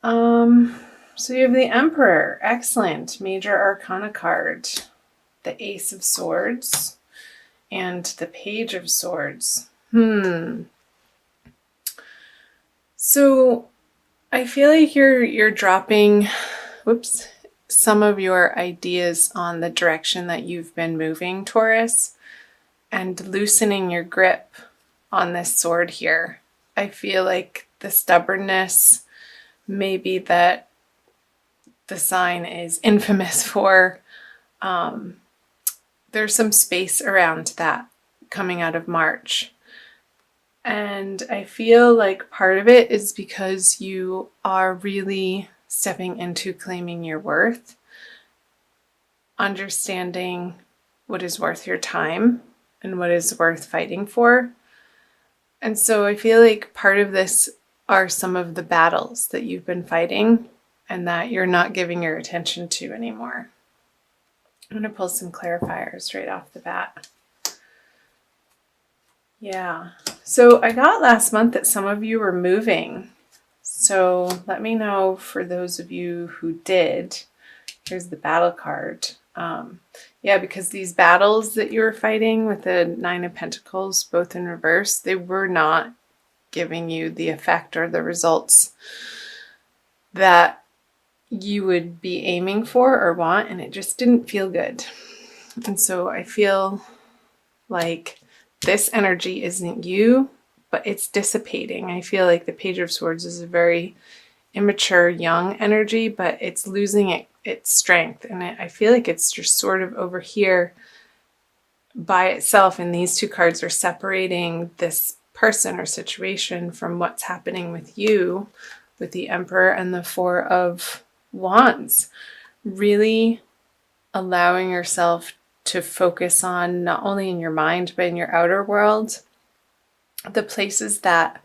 So you have the Emperor. Excellent. Major Arcana card. The Ace of Swords and the Page of Swords. So I feel like you're dropping some of your ideas on the direction that you've been moving, Taurus, and loosening your grip on this sword here. I feel like the stubbornness, maybe that the sign is infamous for, there's some space around that coming out of March. And I feel like part of it is because you are really stepping into claiming your worth, understanding what is worth your time and what is worth fighting for. And so I feel like part of this are some of the battles that you've been fighting and that you're not giving your attention to anymore. I'm going to pull some clarifiers right off the bat. Yeah. So I got last month that some of you were moving. So let me know for those of you who did. Here's the battle card. Yeah, because these battles that you were fighting with the Nine of Pentacles, both in reverse, they were not giving you the effect or the results that you would be aiming for or want, and it just didn't feel good. And so I feel like this energy isn't you, but it's dissipating. I feel like the Page of Swords is a very immature, young energy, but it's losing its strength. And I feel like it's just sort of over here by itself. And these two cards are separating this person or situation from what's happening with you, with the Emperor and the Four of Wands. Really allowing yourself to focus on, not only in your mind, but in your outer world, the places that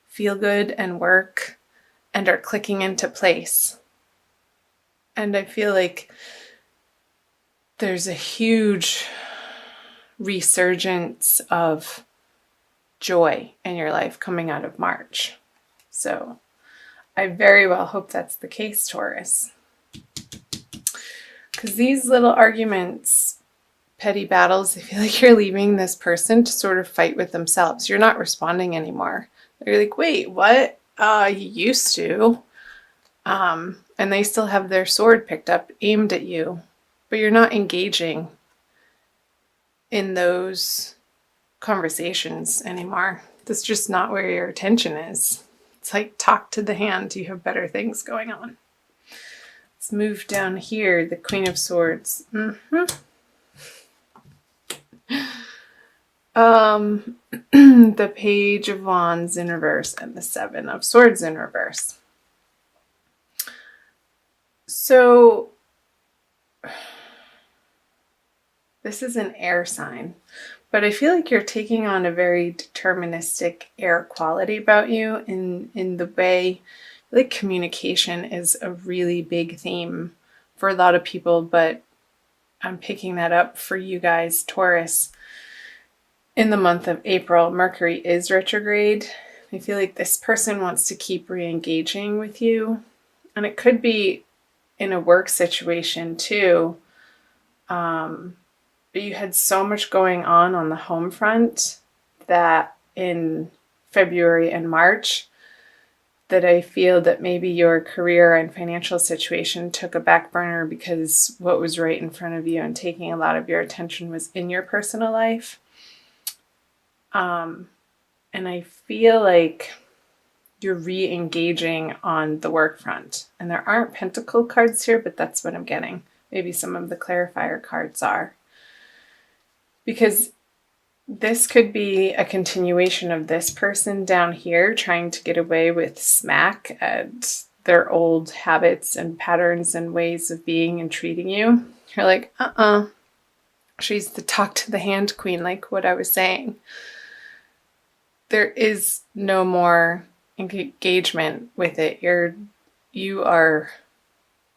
feel good and work and are clicking into place. And I feel like there's a huge resurgence of joy in your life coming out of March. So I very well hope that's the case, Taurus. Because these little arguments, petty battles, I feel like you're leaving this person to sort of fight with themselves. You're not responding anymore. They're like, wait, what? You used to. And they still have their sword picked up, aimed at you, but you're not engaging in those conversations anymore. That's just not where your attention is. It's like, talk to the hand. You have better things going on. Let's move down here. The Queen of Swords. The Page of Wands in reverse and the Seven of Swords in reverse. So this is an air sign, but I feel like you're taking on a very deterministic air quality about you in the way, like, communication is a really big theme for a lot of people, but I'm picking that up for you guys, Taurus. In the month of April, Mercury is retrograde. I feel like this person wants to keep re-engaging with you, and it could be in a work situation too. But you had so much going on the home front that in February and March that I feel that maybe your career and financial situation took a back burner because what was right in front of you and taking a lot of your attention was in your personal life. And I feel like you're re-engaging on the work front. And there aren't pentacle cards here, but that's what I'm getting. Maybe some of the clarifier cards are. Because this could be a continuation of this person down here trying to get away with smack at their old habits and patterns and ways of being and treating you. You're like, she's the talk to the hand queen, like what I was saying. There is no more engagement with it. You are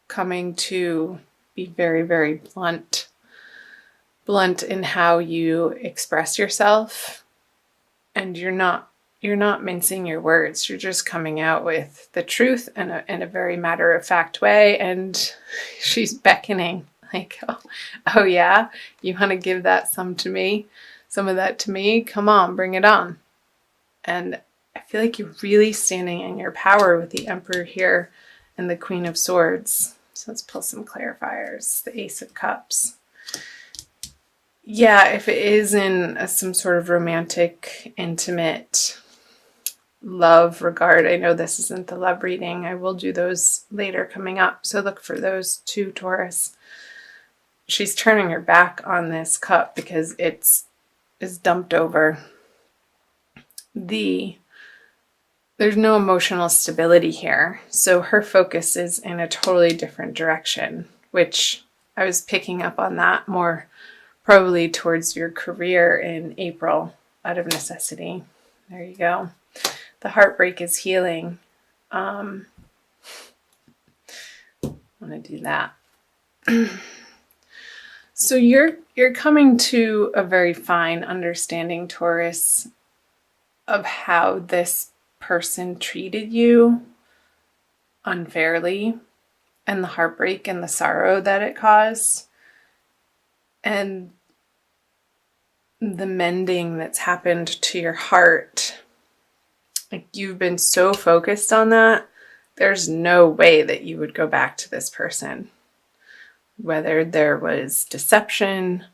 coming to be very, very blunt in how you express yourself, and you're not you're not mincing your words. You're just coming out with the truth in a very matter-of-fact way. And she's beckoning like, oh yeah, you want to give that some of that to me? Come on, bring it on. And I feel like you're really standing in your power with the Emperor here and the Queen of Swords. So let's pull some clarifiers. The Ace of Cups. Yeah, if it is in some sort of romantic, intimate love regard, I know this isn't the love reading. I will do those later coming up. So look for those too, Taurus. She's turning her back on this cup because it's dumped over. There's no emotional stability here. So her focus is in a totally different direction, which I was picking up on that more probably towards your career in April out of necessity. There you go. The heartbreak is healing. I want to do that. So you're coming to a very fine understanding, Taurus, of how this person treated you unfairly and the heartbreak and the sorrow that it caused and the mending that's happened to your heart. Like, you've been so focused on that, there's no way that you would go back to this person. Whether there was deception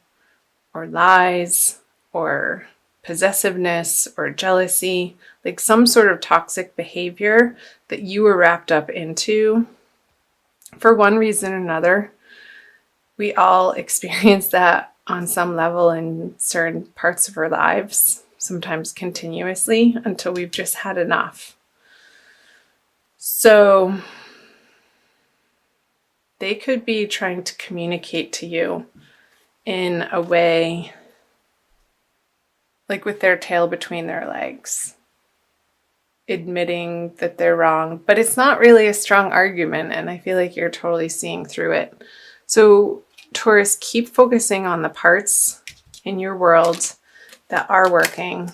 or lies or possessiveness or jealousy, like some sort of toxic behavior that you were wrapped up into for one reason or another. We all experience that on some level in certain parts of our lives, sometimes continuously, until we've just had enough. So they could be trying to communicate to you in a way like with their tail between their legs, admitting that they're wrong, but it's not really a strong argument, and I feel like you're totally seeing through it. So Taurus, keep focusing on the parts in your world that are working.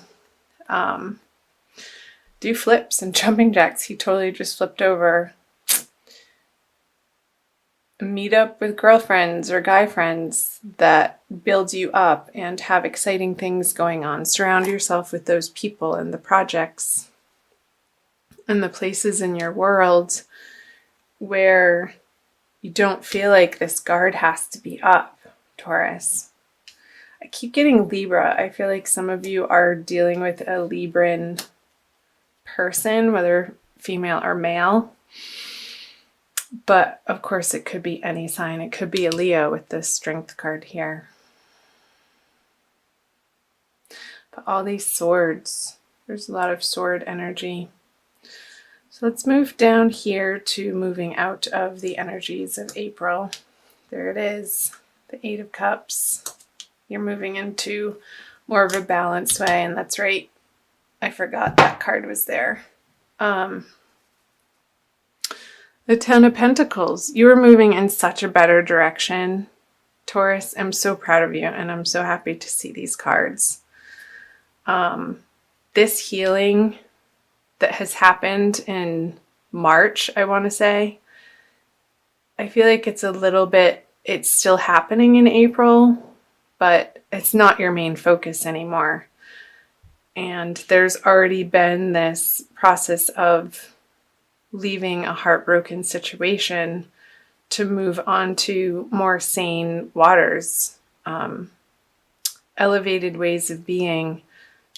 Do flips and jumping jacks. He totally just flipped over. Meet up with girlfriends or guy friends that build you up and have exciting things going on. Surround yourself with those people and the projects and the places in your world where you don't feel like this guard has to be up, Taurus. I keep getting Libra. I feel like some of you are dealing with a Libran person, whether female or male. But of course, it could be any sign. It could be a Leo with this Strength card here. But all these swords, there's a lot of sword energy. So let's move down here to moving out of the energies of April. There it is, the Eight of Cups. You're moving into more of a balanced way, and that's right. I forgot that card was there. The Ten of Pentacles. You are moving in such a better direction, Taurus. I'm so proud of you, and I'm so happy to see these cards. This healing that has happened in March, I want to say, I feel like it's still happening in April, but it's not your main focus anymore. And there's already been this process of leaving a heartbroken situation to move on to more sane waters, elevated ways of being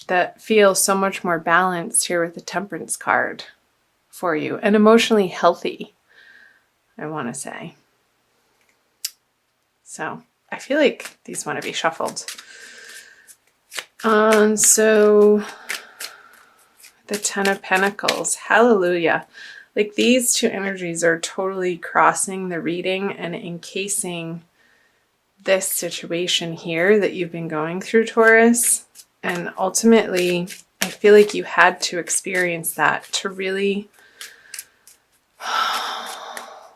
that feel so much more balanced here with the Temperance card for you, and emotionally healthy, I want to say. So I feel like these want to be shuffled. So the Ten of Pentacles, hallelujah. Like, these two energies are totally crossing the reading and encasing this situation here that you've been going through, Taurus. And ultimately, I feel like you had to experience that to really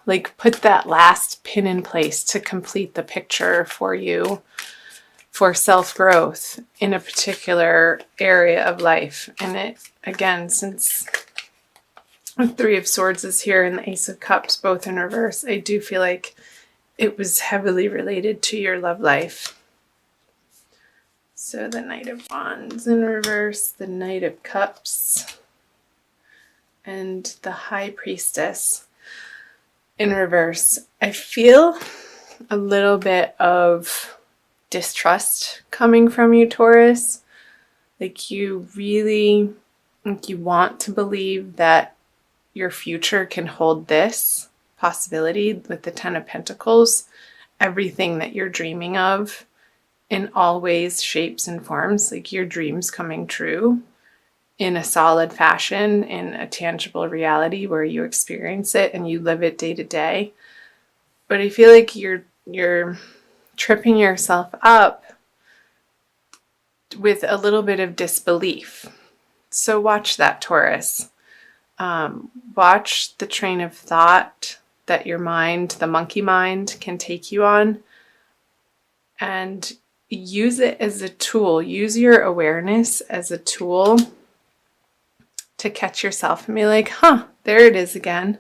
like put that last pin in place to complete the picture for you for self-growth in a particular area of life. And it, again, since the Three of Swords is here and the Ace of Cups both in reverse, I do feel like it was heavily related to your love life. So the Knight of Wands in reverse, the Knight of Cups, and the High Priestess in reverse. I feel a little bit of distrust coming from you, Taurus. Like you really, like you want to believe that your future can hold this possibility with the Ten of Pentacles, everything that you're dreaming of in all ways, shapes, and forms, like your dreams coming true in a solid fashion, in a tangible reality where you experience it and you live it day to day. But I feel like you're tripping yourself up with a little bit of disbelief. So watch that, Taurus. Watch the train of thought that your mind, the monkey mind, can take you on, and use it as a tool. Use your awareness as a tool to catch yourself and be like, there it is again.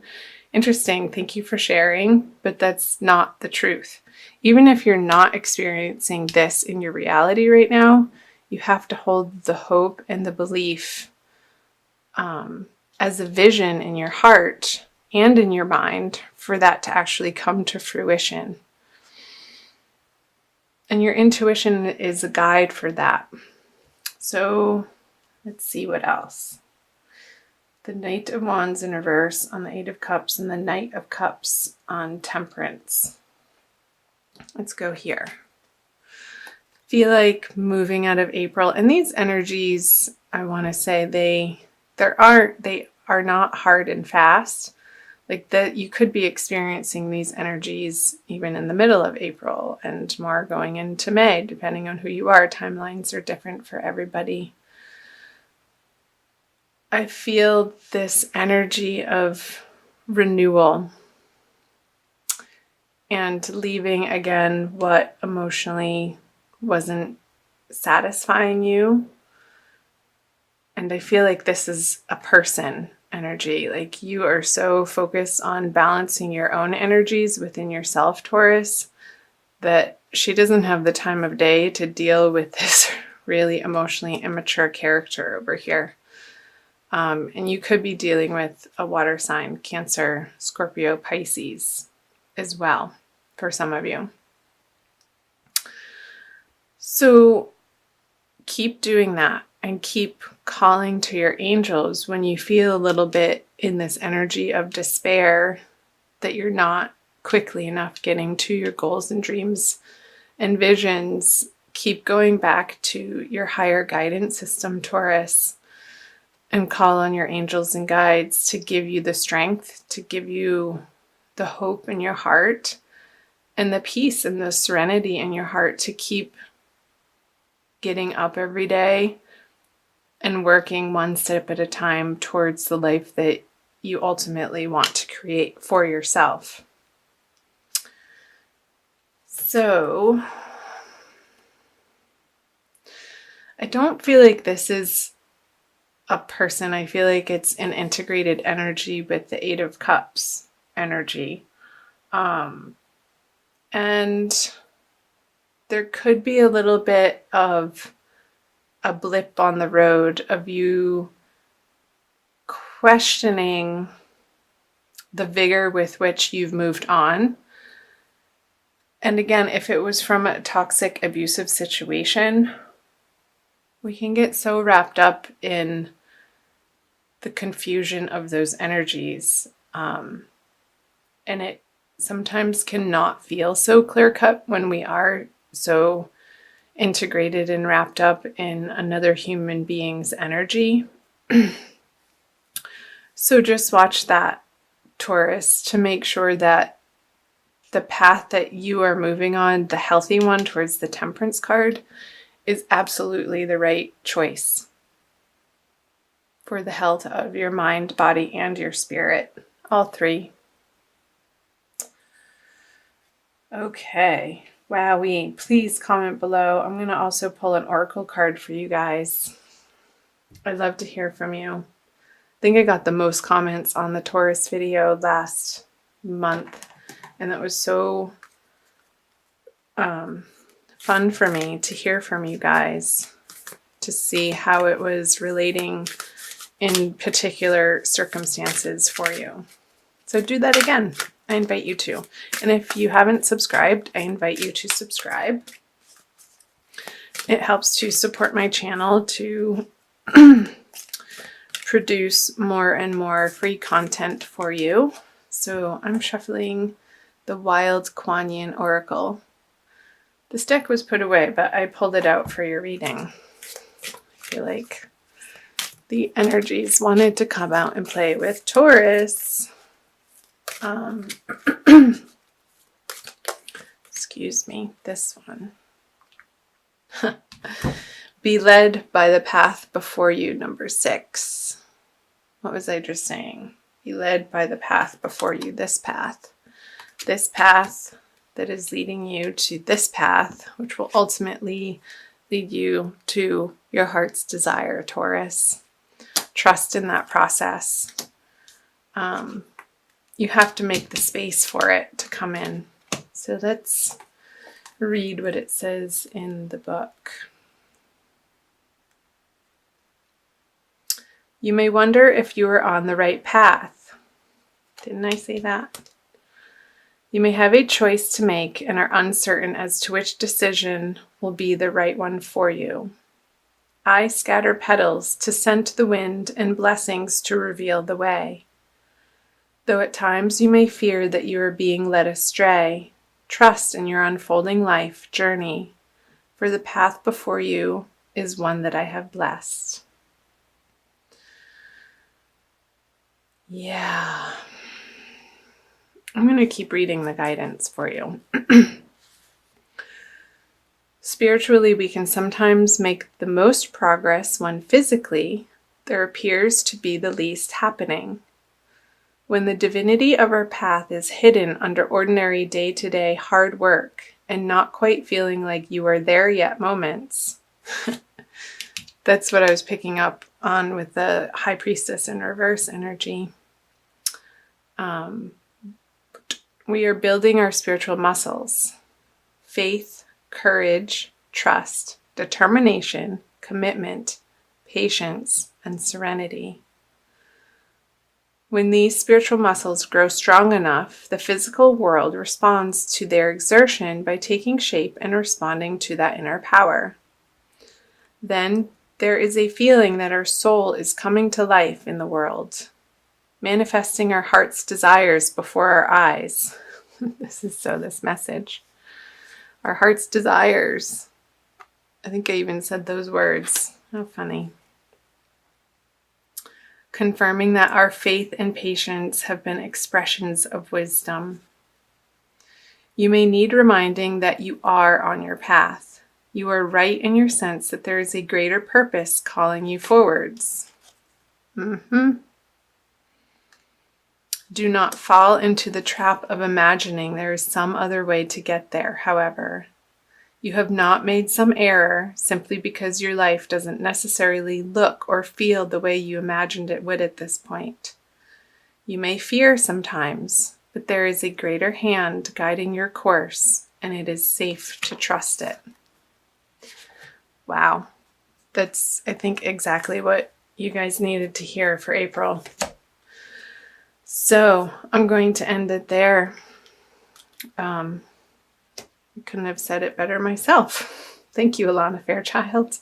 Interesting. Thank you for sharing, but that's not the truth. Even if you're not experiencing this in your reality right now, you have to hold the hope and the belief as a vision in your heart and in your mind for that to actually come to fruition. And your intuition is a guide for that. So let's see what else. The Knight of Wands in reverse on the Eight of Cups and the Knight of Cups on Temperance. Let's go here. Feel like moving out of April. And these energies, I want to say they are not hard and fast. Like that you could be experiencing these energies even in the middle of April and more going into May, depending on who you are. Timelines are different for everybody. I feel this energy of renewal and leaving again what emotionally wasn't satisfying you. And I feel like this is a person energy. Like you are so focused on balancing your own energies within yourself, Taurus, that she doesn't have the time of day to deal with this really emotionally immature character over here. And you could be dealing with a water sign, Cancer, Scorpio, Pisces as well for some of you. So keep doing that and keep calling to your angels when you feel a little bit in this energy of despair that you're not quickly enough getting to your goals and dreams and visions. Keep going back to your higher guidance system, Taurus, and call on your angels and guides to give you the strength, to give you the hope in your heart and the peace and the serenity in your heart to keep getting up every day and working one step at a time towards the life that you ultimately want to create for yourself. So, I don't feel like this is a person. I feel like it's an integrated energy with the Eight of Cups energy. And there could be a little bit of a blip on the road of you questioning the vigor with which you've moved on. And again, if it was from a toxic, abusive situation, we can get so wrapped up in the confusion of those energies. And it sometimes cannot feel so clear-cut when we are so integrated and wrapped up in another human being's energy. So just watch that, Taurus, to make sure that the path that you are moving on, the healthy one towards the Temperance card, is absolutely the right choice for the health of your mind, body, and your spirit. All three. Okay. Wowee. Please comment below. I'm going to also pull an oracle card for you guys. I'd love to hear from you. I think I got the most comments on the Taurus video last month, and that was so fun for me to hear from you guys, to see how it was relating in particular circumstances for you. So do that again. I invite you to. And if you haven't subscribed, I invite you to subscribe. It helps to support my channel to produce more and more free content for you. So I'm shuffling the Wild Kuan Yin Oracle. This deck was put away, but I pulled it out for your reading. I feel like the energies wanted to come out and play with Taurus. Excuse me, this one. Be led by the path before you, number 6. What was I just saying? Be led by the path before you, this path. This path that is leading you to this path, which will ultimately lead you to your heart's desire, Taurus. Trust in that process. You have to make the space for it to come in. So let's read what it says in the book. You may wonder if you are on the right path. Didn't I say that? You may have a choice to make and are uncertain as to which decision will be the right one for you. I scatter petals to scent the wind and blessings to reveal the way. Though at times you may fear that you are being led astray, trust in your unfolding life journey, for the path before you is one that I have blessed. Yeah. I'm going to keep reading the guidance for you. Spiritually, we can sometimes make the most progress when physically there appears to be the least happening. When the divinity of our path is hidden under ordinary day-to-day hard work and not quite feeling like you are there yet moments. That's what I was picking up on with the High Priestess in reverse energy. We are building our spiritual muscles. Faith, courage, trust, determination, commitment, patience, and serenity. When these spiritual muscles grow strong enough, the physical world responds to their exertion by taking shape and responding to that inner power. Then there is a feeling that our soul is coming to life in the world, manifesting our heart's desires before our eyes. This message. Our heart's desires. I think I even said those words. How funny. Confirming that our faith and patience have been expressions of wisdom. You may need reminding that you are on your path. You are right in your sense that there is a greater purpose calling you forwards. Do not fall into the trap of imagining there is some other way to get there, however. You have not made some error simply because your life doesn't necessarily look or feel the way you imagined it would at this point. You may fear sometimes, but there is a greater hand guiding your course, and it is safe to trust it. Wow. That's, I think, exactly what you guys needed to hear for April. So I'm going to end it there. I couldn't have said it better myself. Thank you, Alana Fairchild.